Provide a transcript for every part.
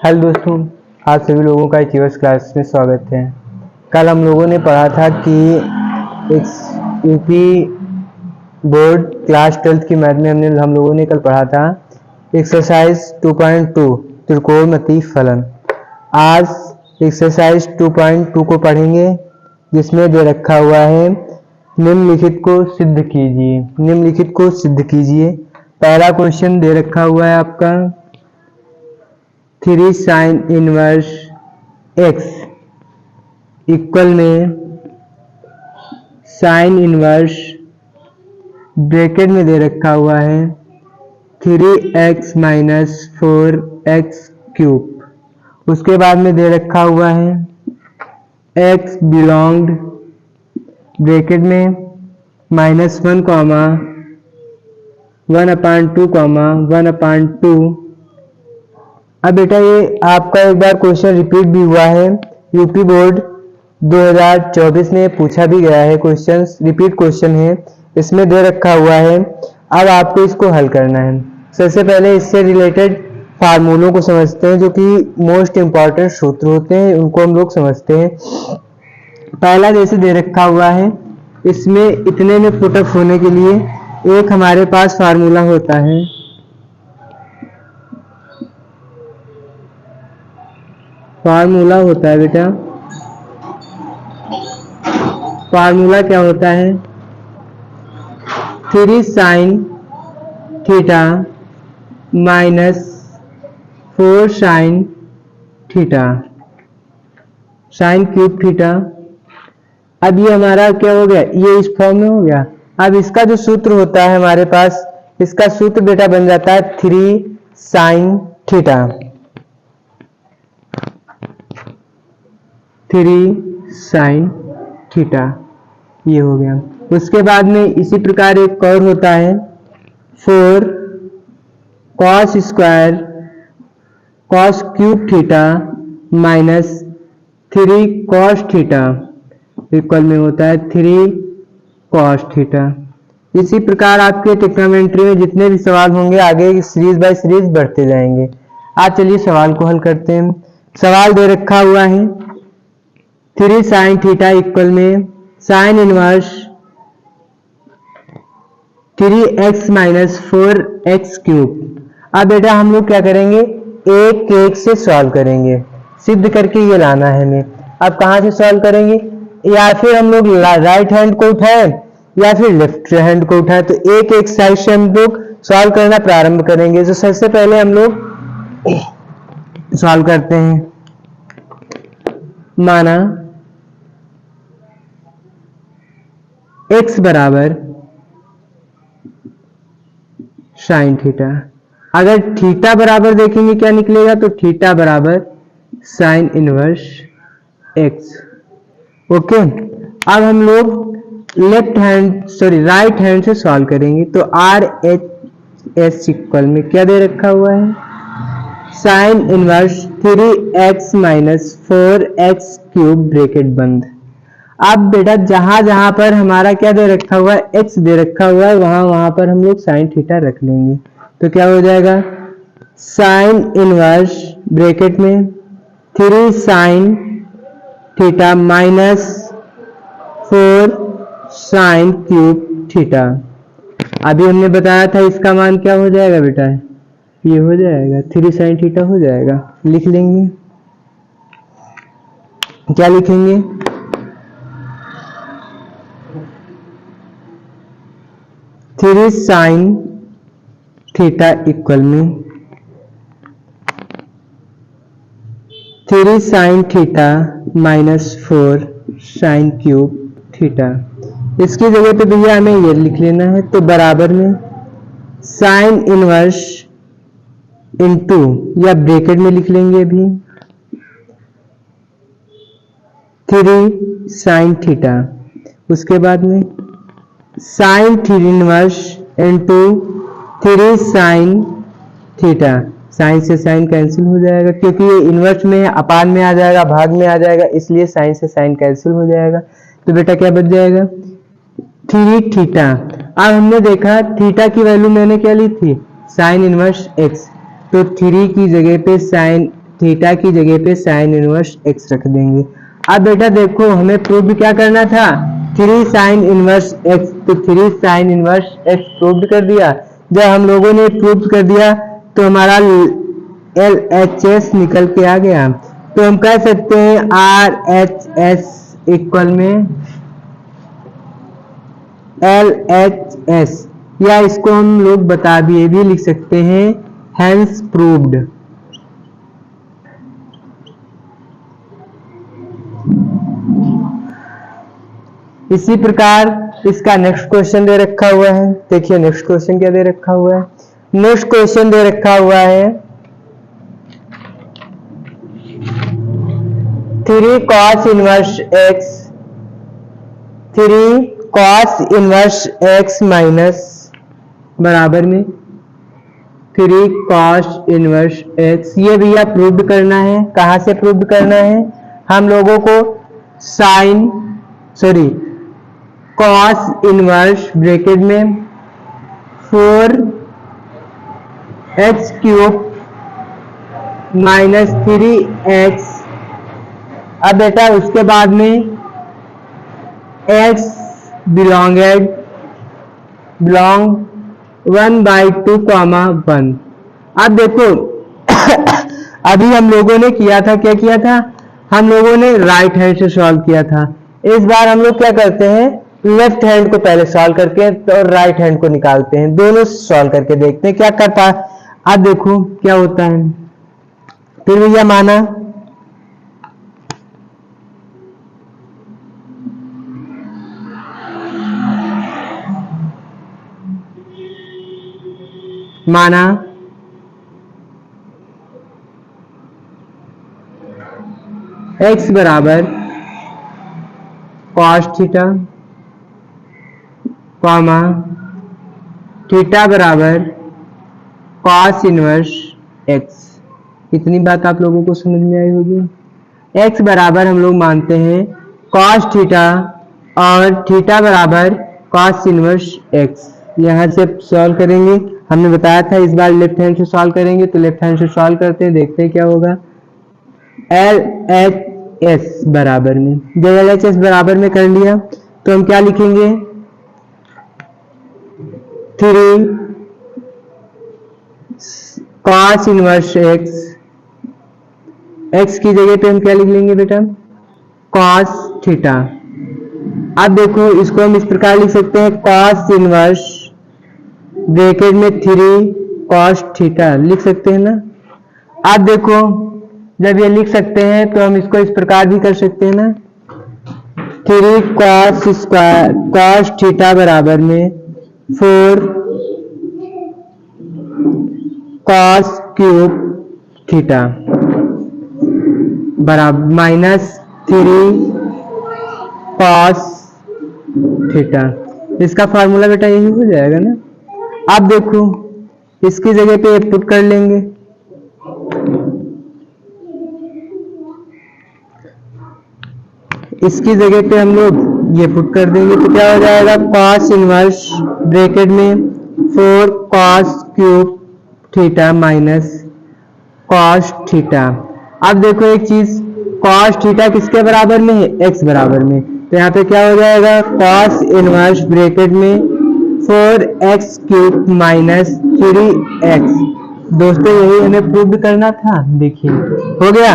Hello दोस्तों, आप सभी लोगों का एचीवर्स क्लास में स्वागत है। कल हम लोगों ने पढ़ा था कि एक यूपी बोर्ड क्लास 12th की मैथ में हम लोगों ने कल पढ़ा था एक्सरसाइज 2.2 त्रिकोणमितीय फलन। आज एक्सरसाइज 2.2 को पढ़ेंगे, जिसमें दे रखा हुआ है निम्नलिखित को सिद्ध कीजिए। निम्नलिखित को सिद्ध कीजिए। पहला क्वेश्चन दे रखा हुआ है आपका 3 साइन इनवर्स x इक्वल में साइन इनवर्स ब्रैकेट में दे रखा हुआ है 3x माइनस 4x क्यूब। उसके बाद में दे रखा हुआ है x बिलोंग्ड ब्रैकेट में -1 कॉमा 1/2 कॉमा 1/2। अब बेटा ये आपका एक बार क्वेश्चन रिपीट भी हुआ है, यूपी बोर्ड 2024 में पूछा भी गया है। क्वेश्चन रिपीट क्वेश्चन है, इसमें दे रखा हुआ है। अब आपको इसको हल करना है। सबसे पहले इससे रिलेटेड फार्मूलों को समझते हैं, जो कि मोस्ट इम्पॉर्टेंट सूत्र होते हैं, उनको हम लोग समझते हैं। पहला जैसे दे रखा हुआ है, इसमें इतने में पुटअप होने के लिए एक हमारे पास फार्मूला होता है, फार्मूला होता है बेटा। फार्मूला क्या होता है? 3 sine theta minus 4 sign theta sine cube theta. अब ये हमारा क्या हो गया, ये इस फॉर्म में हो गया। अब इसका जो सूत्र होता है हमारे पास, इसका सूत्र बेटा बन जाता है 3 साइन थीटा। 3 साइन थीटा, ये हो गया। उसके बाद में इसी प्रकार एक और होता है 4 cos square cos cube theta minus 3 cos theta equal में होता है 3 कॉस थीटा। इसी प्रकार आपके ट्रिग्नोमेट्री में जितने भी सवाल होंगे आगे सीरीज बाय सीरीज बढ़ते जाएंगे। आज चलिए सवाल को हल करते हैं। सवाल दे रखा हुआ है 3 साइन थीटा इक्वल में sine inverse 3x minus 4x cube. अब बेटा हम लोग क्या करेंगे, एक एक से सॉल्व करेंगे, सिद्ध करके ये लाना है हमें। अब कहाँ से सॉल्व करेंगे, या फिर हम लोग राइट हैंड को उठाएं या फिर लेफ्ट हैंड को उठाएं। तो एक एक साइड से हम लोग सॉल्व करना प्रारंभ करेंगे। तो सबसे पहले हम लोग सॉल्व करते हैं। माना x बराबर साइन थीटा। अगर थीटा बराबर देखेंगे क्या निकलेगा, तो थीटा बराबर साइन इनवर्स x। ओके, अब हम लोग राइट हैंड से सॉल्व करेंगे। तो RHS इक्वल में क्या दे रखा हुआ है, sine inverse 3x minus 4x cube bracket बंद। अब बेटा जहां जहां पर हमारा क्या दे रखा हुआ है, x दे रखा हुआ है, वहां पर हम लोग साइन थीटा रख लेंगे। तो क्या हो जाएगा, साइन इनवर्स ब्रैकेट में 3 sine theta minus 4 sine cube theta. अभी हमने बताया था इसका मान क्या हो जाएगा बेटा, ये हो जाएगा 3 साइन थीटा हो जाएगा। लिख लेंगे, क्या लिखेंगे, 3 साइन थीटा इक्वल में 3 sine theta minus 4 sine cube theta. इसकी जगह पे भैया हमें ये लिख लेना है। तो बराबर में साइन इनवर्स इनटू, या ब्रैकेट में लिख लेंगे अभी 3 साइन थीटा। उसके बाद में sine 3 inverse into 3 sine theta. Sine से साइन कैंसिल हो जाएगा, क्योंकि ये इनवर्स में है, अपान में आ जाएगा, भाग में आ जाएगा, इसलिए साइन से साइन कैंसिल हो जाएगा। तो बेटा क्या बच जाएगा, 3 थीटा। अब हमने देखा थीटा की वैल्यू मैंने क्या ली थी, साइन इनवर्स x। तो 3 की जगह पे साइन थीटा की जगह पे साइन इनवर्स एक्स रख देंगे। अब बेटा देखो हमें प्रूव क्या करना था, 3 साइन इनवर्स एक्स, तो 3 साइन इनवर्स एक्स प्रूव कर दिया। जब हम लोगों ने प्रूव कर दिया तो हमारा LHS निकल के आ गया। तो हम कह सकते हैं RHS इक्वल में LHS, या इसको हम लोग बता दिए भी लिख सकते हैं हेंस प्रूव्ड। इसी प्रकार इसका नेक्स्ट क्वेश्चन दे रखा हुआ है। देखिए नेक्स्ट क्वेश्चन क्या दे रखा हुआ है। नेक्स्ट क्वेश्चन दे रखा हुआ है 3 cos inverse x, 3 cos inverse x minus बराबर में 3 cos इनवर्स x। ये भैया प्रूव करना है। कहां से प्रूव करना है, हम लोगों को cos इनवर्स ब्रैकेट में 4x क्यूब माइनस 3x। अब बेटा उसके बाद में x बिलोंग 1/2 कॉमा 1। अब देखो अभी हम लोगों ने किया था, क्या किया था, हम लोगों ने राइट हैंड से सॉल्व किया था। इस बार हम लोग क्या करते हैं, लेफ्ट हैंड को पहले सॉल्व करके और राइट हैंड को निकालते हैं, दोनों सॉल्व करके देखते हैं क्या करता है। अब देखो क्या होता है। फिर भैया माना x बराबर cos थीटा कॉमा थीटा बराबर cos इनवर्स x। इतनी बात आप लोगों को समझ में आई होगी। x बराबर हम लोग मानते हैं cos थीटा और थीटा बराबर cos इनवर्स x। यहाँ से सॉल्व करेंगे, हमने बताया था इस बार लेफ्ट हैंड से सॉल्व करेंगे, तो लेफ्ट हैंड से सॉल्व करते हैं, देखते हैं क्या होगा। LHS बराबर में, जब LHS बराबर में कर लिया तो हम क्या लिखेंगे, 3 cos इनवर्स x की जगह पे हम क्या लिख लेंगे बेटा, cos थीटा। अब देखो इसको हम इस प्रकार लिख सकते हैं, cos इनवर्स ब्रैकेट में 3 cos थीटा लिख सकते हैं ना। अब देखो जब ये लिख सकते हैं तो हम इसको इस प्रकार भी कर सकते हैं ना, 3 cos थीटा बराबर में 4 cos क्यूब थीटा बराबर माइनस 3 cos थीटा। इसका फार्मूला बेटा यही हो जाएगा ना। अब देखो इसकी जगह पे पुट कर लेंगे, इसकी जगह पे हम लोग ये पुट कर देंगे तो क्या हो जाएगा, cos इनवर्स ब्रैकेट में 4 cos cube theta minus cos theta. अब देखो एक चीज, cos थीटा किसके बराबर में है, x बराबर में, तो यहाँ पे क्या हो जाएगा, cos इनवर्स ब्रैकेट में 4x क्यूब माइनस 3x। दोस्तों यही हमें प्रूव करना था, देखिए हो गया।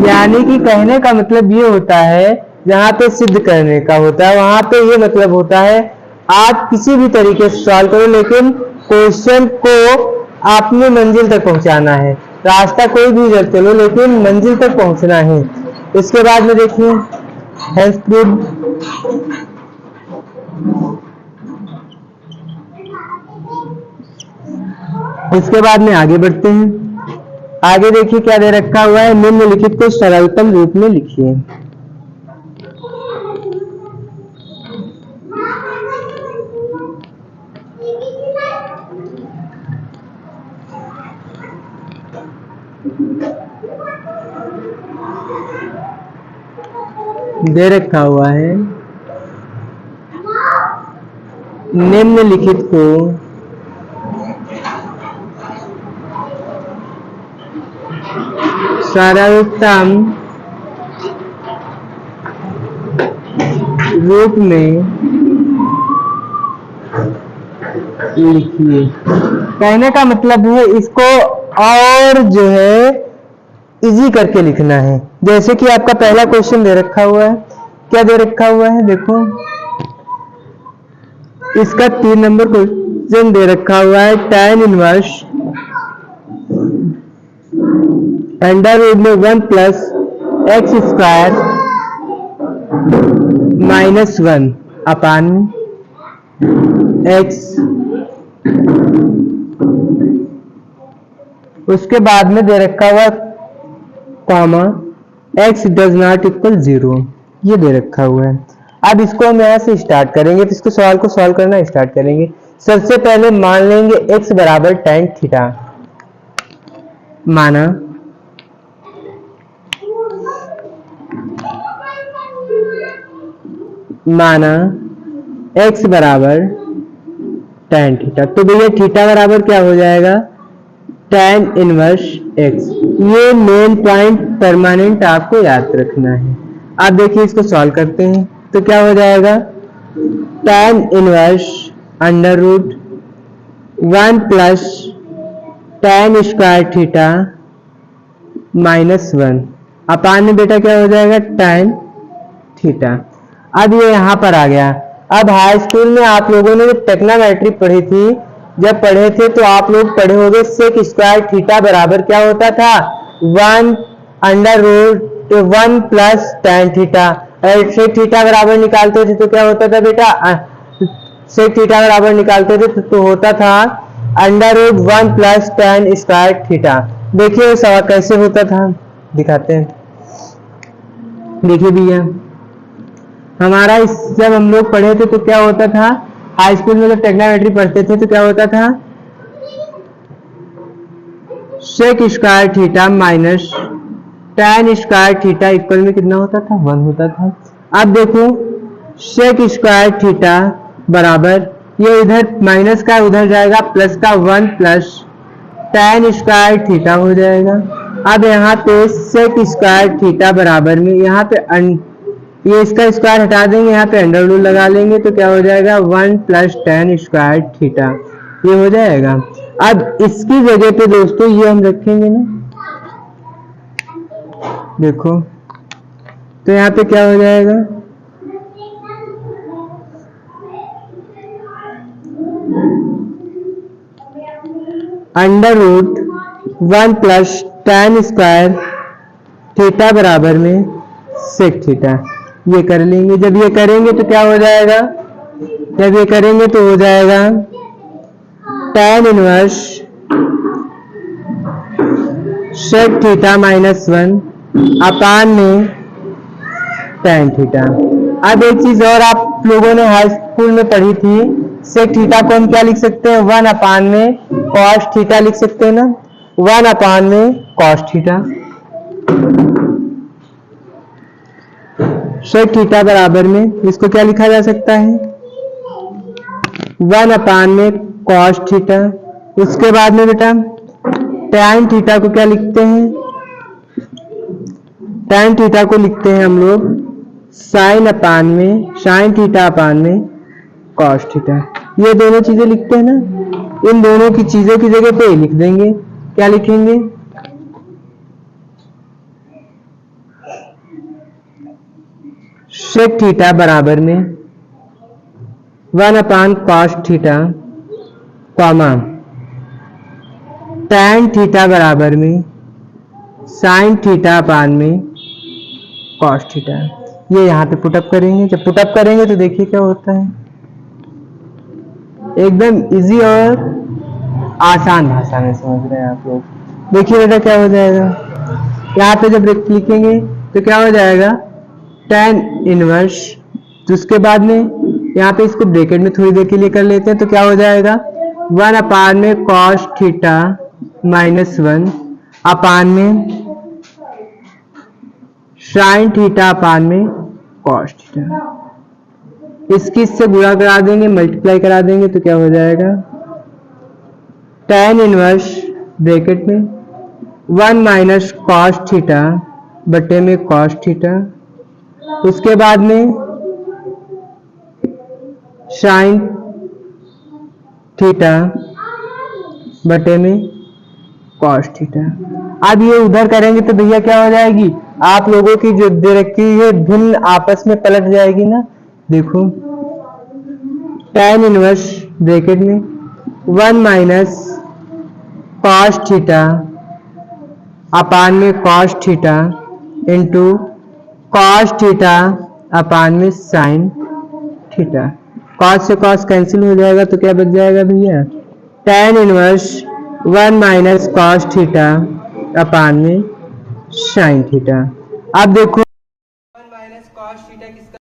यानी कि कहने का मतलब ये होता है, जहां पे सिद्ध करने का होता है वहां पे ये मतलब होता है आप किसी भी तरीके से सॉल्व करो, लेकिन क्वेश्चन को अपनी मंजिल तक पहुंचाना है। रास्ता कोई भी इधर चलो लेकिन मंजिल तक पहुंचना है। इसके बाद में देखिए हेंस प्रूव। इसके बाद में आगे बढ़ते हैं। आगे देखिए क्या दे रखा हुआ है, निम्नलिखित को सरलतम रूप में लिखिए। दे रखा हुआ है निम्नलिखित को सरलतम रूप में लिखिए। कहने का मतलब है इसको और जो है इजी करके लिखना है। जैसे कि आपका पहला क्वेश्चन दे रखा हुआ है, क्या दे रखा हुआ है देखो, इसका 3 नंबर क्वेश्चन दे रखा हुआ है tan इनवर्स अंडर रूट में 1 प्लस एक्स स्क्वायर माइनस 1 अपान एक्स। उसके बाद में दे रखा हुआ comma x does not equal 0, ये दे रखा हुआ है। अब इसको हम यहाँ से स्टार्ट करेंगे, तो इसको सवाल को सॉल्व करना स्टार्ट करेंगे। सबसे पहले मान लेंगे x बराबर tan थीटा, माना x बराबर tan थीटा, तो भैया थीटा बराबर क्या हो जाएगा tan इनवर्स x। ये मेन पॉइंट परमानेंट आपको याद रखना है। आप देखिए इसको सॉल्व करते हैं तो क्या हो जाएगा tan inverse under root 1 plus tan square theta minus 1 upon में बेटा क्या हो जाएगा tan थीटा। अब ये यहाँ पर आ गया। अब हाई स्कूल में आप लोगों ने टेक्नोमेट्री पढ़ी थी, जब पढ़े थे तो आप लोग पढ़े होंगे सेक स्क्वायर थीटा बराबर क्या होता था 1 under root 1 plus tan theta. Sec theta बराबर निकालते थे तो क्या होता था बेटा, सेक थीटा बराबर निकालते थे तो होता था under root 1 plus tan square theta. देखिए सवाल कैसे होता था, दिखाते हैं। देखिए भैया हमारा जब हम लोग पढ़े थे तो क्या होता था, हाई स्कूल में जब टेक्नोमेट्री पढ़ते थे तो क्या होता था sec square theta minus tan square theta equal में कितना होता था 1 होता था। अब देखो सेक स्क्वायर थीटा बराबर ये इधर माइनस का उधर जाएगा प्लस का 1 प्लस tan स्क्वायर थीटा हो जाएगा। अब यहाँ पे सेक स्क्वायर थीटा बराबर में यहाँ पे ये इसका स्क्वायर हटा देंगे, यहाँ पे अंडर रूट लगा लेंगे तो क्या हो जाएगा 1 प्लस tan स्क्वायर थीटा, ये हो जाएगा। अब इसकी जगह पे दोस्तों ये हम रखेंगे ना, देखो तो यहाँ पे क्या हो जाएगा under root 1 plus tan square theta बराबर में सेक थीटा, ये कर लेंगे। जब ये करेंगे तो क्या हो जाएगा, जब ये करेंगे तो हो जाएगा tan inverse sec theta minus 1 upon में tan थीटा। अब एक चीज और आप लोगों ने हाई स्कूल में पढ़ी थी, सेक थीटा को हम क्या लिख सकते हैं 1 अपान में कॉस थीटा लिख सकते हैं ना, 1 अपान में कॉस थीटा। सेक थीटा बराबर में इसको क्या लिखा जा सकता है 1 अपान में कॉस थीटा। उसके बाद में बेटा tan थीटा को क्या लिखते हैं, tan थीटा को लिखते हैं हम लोग साइन अपान में साइन थीटा अपान में कॉस थीटा। ये दोनों चीजें लिखते हैं ना, इन दोनों की चीजों की जगह पे लिख देंगे। क्या लिखेंगे सेक थीटा बराबर में 1 अपान cos theta comma tan theta बराबर में साइन थीटा अपान में कॉस थीटा। ये यहाँ पे पुटअप करेंगे। जब पुटअप करेंगे तो देखिए क्या होता है, एकदम इजी और आसान भाषा में समझ रहे हैं आप लोग। देखिए बेटा क्या हो जाएगा, यहाँ पे जब लिखेंगे तो क्या हो जाएगा tan इनवर्स, तो उसके बाद में यहाँ पे इसको ब्रैकेट में थोड़ी देर के लिए कर लेते हैं तो क्या हो जाएगा 1 अपान में कॉस थीटा माइनस 1 अपान में साइन थीटा अपान में कॉस थीटा। इसकी इससे गुणा करा देंगे, मल्टीप्लाई करा देंगे तो क्या हो जाएगा tan इनवर्स ब्रैकेट में 1 माइनस कॉस थीटा बटे में कॉस थीटा, उसके बाद में साइन थीटा बटे में कॉस थीटा। अब ये उधर करेंगे तो भैया क्या हो जाएगी, आप लोगों की जो दे रखी है भिन्न आपस में पलट जाएगी ना। देखो tan इनवर्स ब्रैकेट में 1 माइनस कॉस थीटा अपान में cos theta into cos theta upon में साइन थीटा। कॉस से कॉस कैंसिल हो जाएगा तो क्या बच जाएगा भैया, tan inverse 1 minus cos theta upon में साइन थीटा। अब देखो 1 माइनस कॉस थीटा किसका